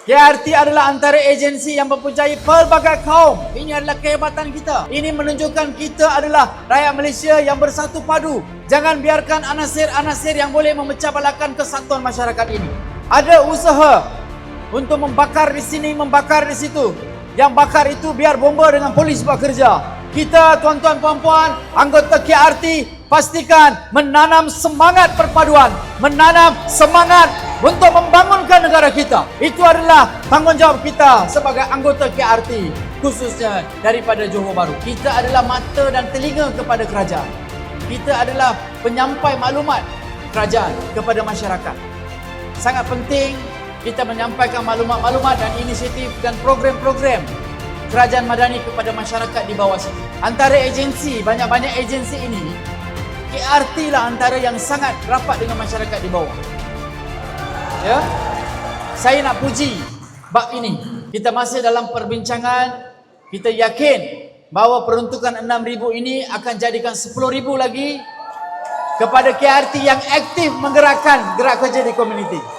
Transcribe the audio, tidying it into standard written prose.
KRT adalah antara agensi yang mempunyai pelbagai kaum. Ini adalah kehebatan kita. Ini menunjukkan kita adalah rakyat Malaysia yang bersatu padu. Jangan biarkan anasir-anasir yang boleh memecah belakan kesatuan masyarakat ini. Ada usaha untuk membakar di sini, membakar di situ. Yang bakar itu biar bomba dengan polis buat kerja. Kita, tuan-tuan, puan-puan, anggota KRT, pastikan menanam semangat perpaduan, menanam semangat untuk membangunkan negara kita. Itu adalah tanggungjawab kita sebagai anggota KRT, khususnya daripada Johor Bahru. Kita adalah mata dan telinga kepada kerajaan. Kita adalah penyampai maklumat kerajaan kepada masyarakat. Sangat penting kita menyampaikan maklumat-maklumat dan inisiatif dan program-program kerajaan madani kepada masyarakat di bawah sini. Antara agensi, banyak-banyak agensi ini, KRT lah antara yang sangat rapat dengan masyarakat di bawah. Ya, saya nak puji bab ini. Kita masih dalam perbincangan. Kita yakin bahawa peruntukan 6,000 ini akan jadikan 10,000 lagi kepada KRT yang aktif menggerakkan gerak kerja di komuniti.